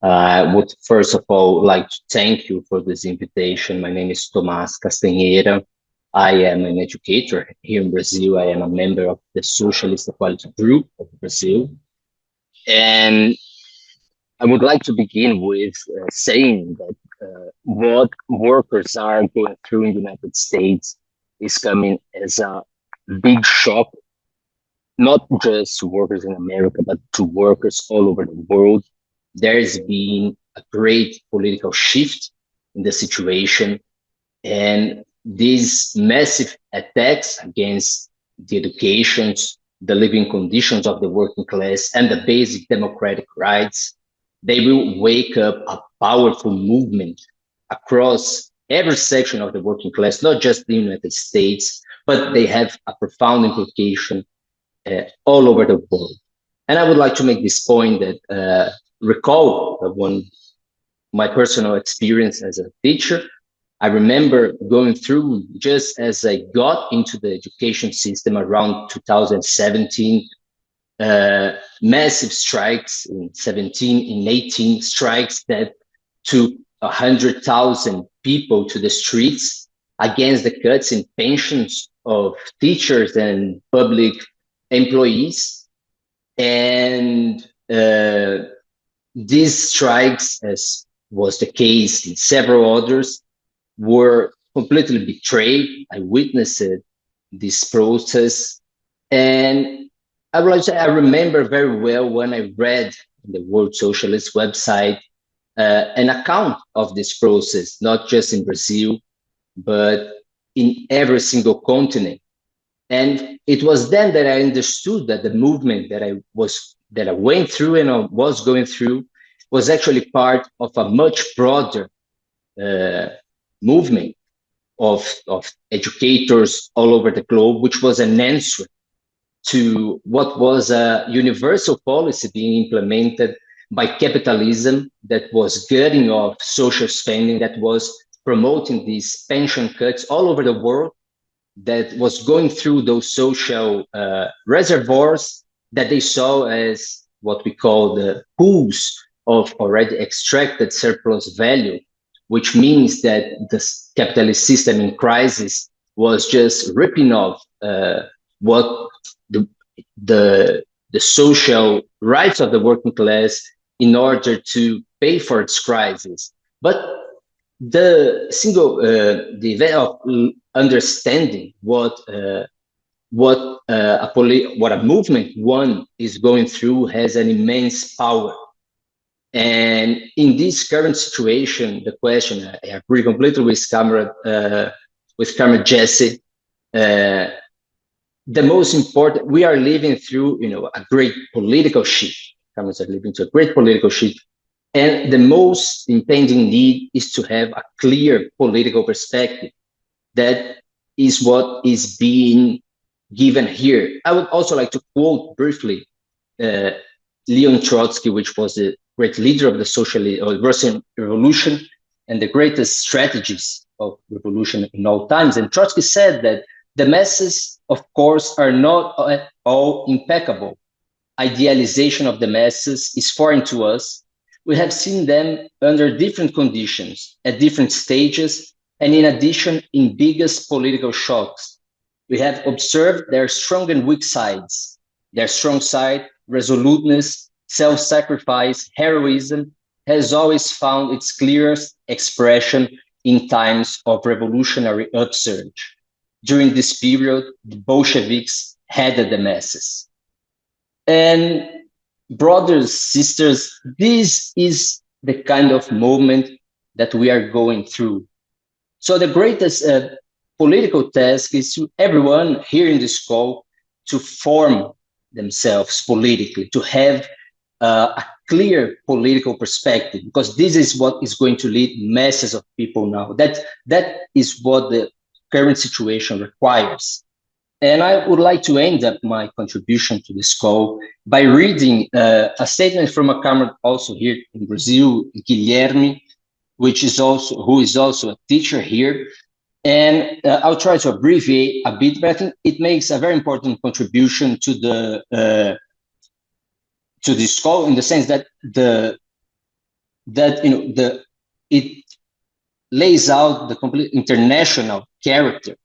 I would first of all like to thank you for this invitation. My name is Tomas Castanheiras. I am an educator here in Brazil. I am a member of the Socialist Equality Group of Brazil. And I would like to begin with saying that what workers are going through in the United States is coming as a big shock, not just to workers in America, but to workers all over the world. There's been a great political shift in the situation, and these massive attacks against the educations, the living conditions of the working class, and the basic democratic rights, they will wake up a powerful movement across every section of the working class, not just the United States, but they have a profound implication all over the world. And I would like to make this point that recall one my personal experience as a teacher. I remember going through just as I got into the education system around 2017, massive strikes in 17, in 18 strikes that took 100,000 people to the streets against the cuts in pensions of teachers and public employees. And these strikes, as was the case in several others, were completely betrayed. I witnessed this process. And I would like to say I remember very well when I read on the World Socialist website an account of this process, not just in Brazil, but in every single continent. And it was then that I understood that the movement that I went through and I was going through was actually part of a much broader uh, movement of educators all over the globe, which was an answer to what was a universal policy being implemented by capitalism that was gutting off social spending, that was promoting these pension cuts all over the world, that was going through those social reservoirs that they saw as what we call the pools of already extracted surplus value, which means that the capitalist system in crisis was just ripping off what the, the, the social rights of the working class in order to pay for its crisis. But the event of understanding what a movement one is going through has an immense power. And in this current situation, the question, I agree completely with Comrade Jesse. Uh, the most important, we are living through, a great political shift. Comrades are living through a great political shift, and the most impending need is to have a clear political perspective. That is what is being given here. I would also like to quote briefly uh, Leon Trotsky, which was the great leader of the socialist or Russian Revolution and the greatest strategist of revolution in all times. And Trotsky said that the masses, of course, are not at all impeccable. Idealization of the masses is foreign to us. We have seen them under different conditions, at different stages, and in addition, in biggest political shocks. We have observed their strong and weak sides. Their strong side, resoluteness, self-sacrifice, heroism, has always found its clearest expression in times of revolutionary upsurge. During this period, the Bolsheviks headed the masses. And brothers, sisters, this is the kind of moment that we are going through. So the greatest political task is to everyone here in this call to form themselves politically, to have a clear political perspective, because this is what is going to lead masses of people now. That is what the current situation requires. And I would like to end up my contribution to this call by reading a statement from a comrade also here in Brazil, Guilherme, who is also a teacher here. And I'll try to abbreviate a bit, but I think it makes a very important contribution to the to this call, in the sense that that it lays out the complete international character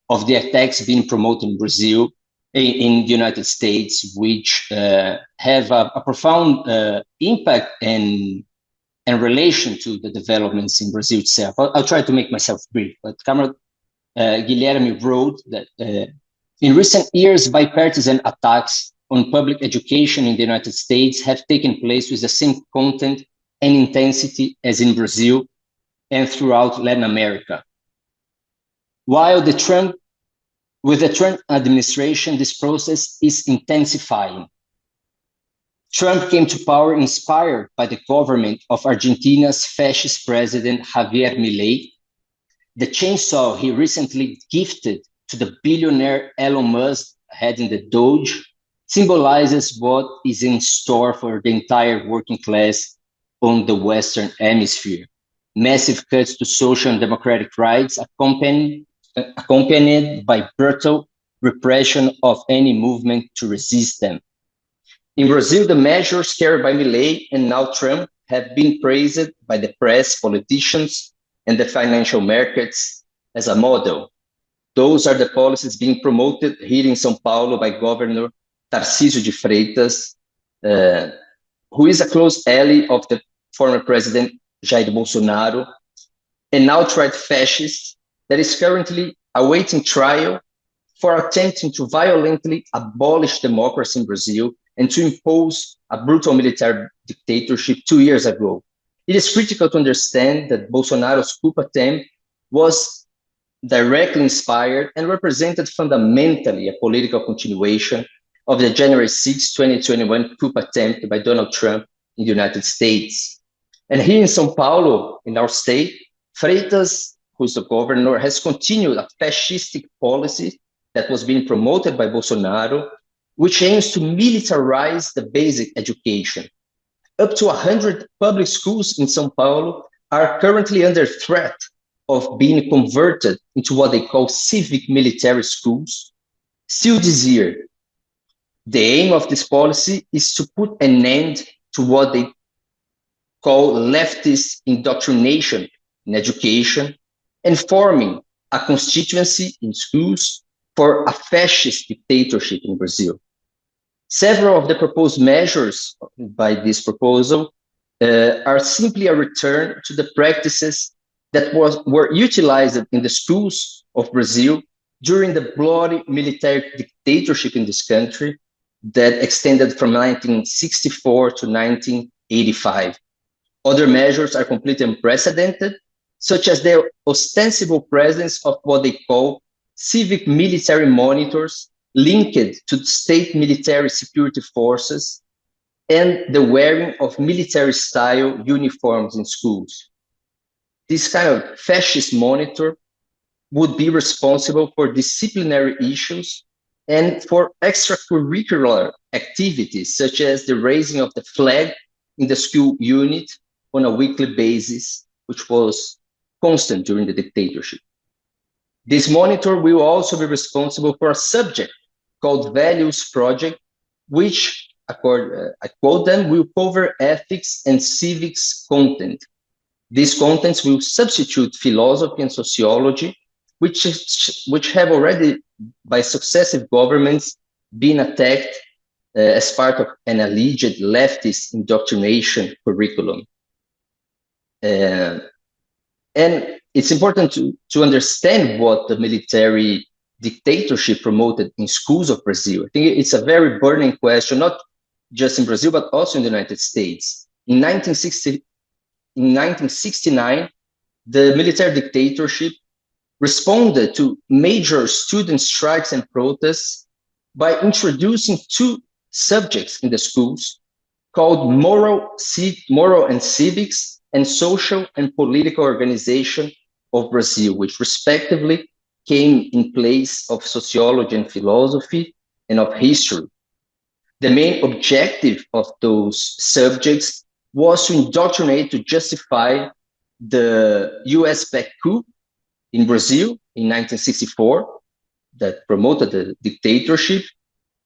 of the attacks being promoted in Brazil, in the United States, which have a profound impact and relation to the developments in Brazil itself. I'll try to make myself brief, but Comrade Guilherme wrote that in recent years, bipartisan attacks on public education in the United States have taken place with the same content and intensity as in Brazil and throughout Latin America. While with the Trump administration, this process is intensifying. Trump came to power inspired by the government of Argentina's fascist president Javier Milei. The chainsaw he recently gifted to the billionaire Elon Musk heading the Doge symbolizes what is in store for the entire working class on the Western Hemisphere. Massive cuts to social and democratic rights accompanied by brutal repression of any movement to resist them. In Brazil, the measures carried by Milei and now Trump have been praised by the press, politicians, and the financial markets as a model. Those are the policies being promoted here in São Paulo by Governor Tarcísio de Freitas, who is a close ally of the former president Jair Bolsonaro, an outright fascist that is currently awaiting trial for attempting to violently abolish democracy in Brazil and to impose a brutal military dictatorship 2 years ago. It is critical to understand that Bolsonaro's coup attempt was directly inspired and represented fundamentally a political continuation of the January 6, 2021 coup attempt by Donald Trump in the United States. And here in São Paulo, in our state, Freitas, who is the governor, has continued a fascistic policy that was being promoted by Bolsonaro, which aims to militarize the basic education. Up to 100 public schools in São Paulo are currently under threat of being converted into what they call civic military schools. Still this year, the aim of this policy is to put an end to what they call leftist indoctrination in education and forming a constituency in schools for a fascist dictatorship in Brazil. Several of the proposed measures by this proposal are simply a return to the practices that were utilized in the schools of Brazil during the bloody military dictatorship in this country that extended from 1964 to 1985. Other measures are completely unprecedented, such as the ostensible presence of what they call civic military monitors linked to state military security forces and the wearing of military-style uniforms in schools. This kind of fascist monitor would be responsible for disciplinary issues and for extracurricular activities, such as the raising of the flag in the school unit on a weekly basis, which was constant during the dictatorship. This monitor will also be responsible for a subject called Values Project, which, I quote them, will cover ethics and civics content. These contents will substitute philosophy and sociology, which have already, by successive governments, been attacked as part of an alleged leftist indoctrination curriculum. And it's important to understand what the military dictatorship promoted in schools of Brazil. I think it's a very burning question, not just in Brazil, but also in the United States. In 1969, the military dictatorship responded to major student strikes and protests by introducing two subjects in the schools called moral and civics and social and political organization of Brazil, which respectively came in place of sociology and philosophy and of history. The main objective of those subjects was to indoctrinate to justify the US-backed coup in Brazil in 1964 that promoted the dictatorship,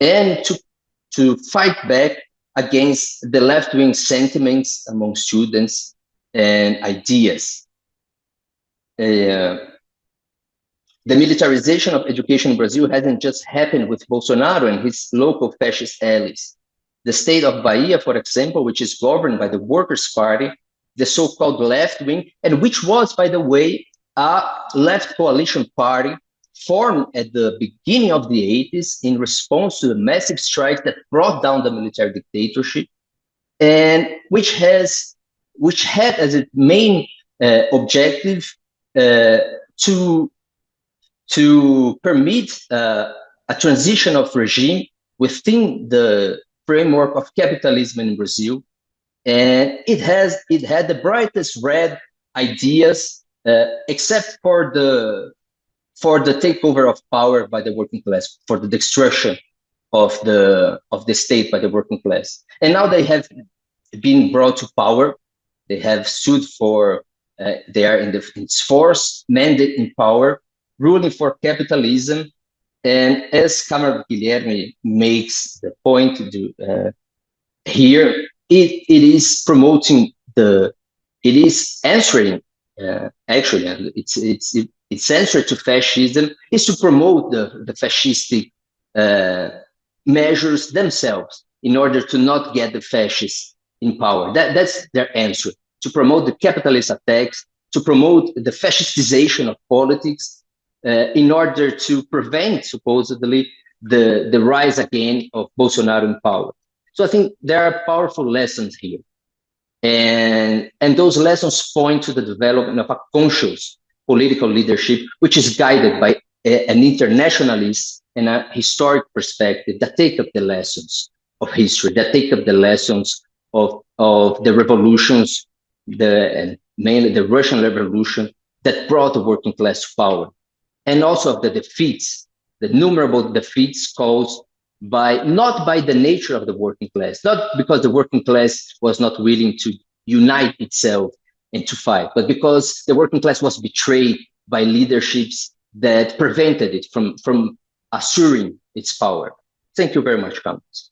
and to fight back against the left-wing sentiments among students and ideas. The militarization of education in Brazil hasn't just happened with Bolsonaro and his local fascist allies. The state of Bahia, for example, which is governed by the Workers' Party, the so-called left wing, and which was, by the way, a left coalition party formed at the beginning of the 80s in response to the massive strikes that brought down the military dictatorship, and which had as its main objective to permit a transition of regime within the framework of capitalism in Brazil. And it had the brightest red ideas, except for the takeover of power by the working class, for the destruction of the state by the working class. And now they have been brought to power. They have stood for they are in its force mandate in power, ruling for capitalism. And as Camargo Guilherme makes the point here, it is promoting it is answering, actually, its answer to fascism is to promote the fascistic measures themselves in order to not get the fascists in power. That's their answer, to promote the capitalist attacks, to promote the fascistization of politics, in order to prevent, supposedly, the rise again of Bolsonaro in power. So I think there are powerful lessons here. And those lessons point to the development of a conscious political leadership, which is guided by an internationalist and a historic perspective that take up the lessons of history, that take up the lessons of the revolutions, and mainly the Russian Revolution that brought the working class to power, and also of the defeats, the innumerable defeats caused not by the nature of the working class, not because the working class was not willing to unite itself and to fight, but because the working class was betrayed by leaderships that prevented it from assuring its power. Thank you very much, Campos.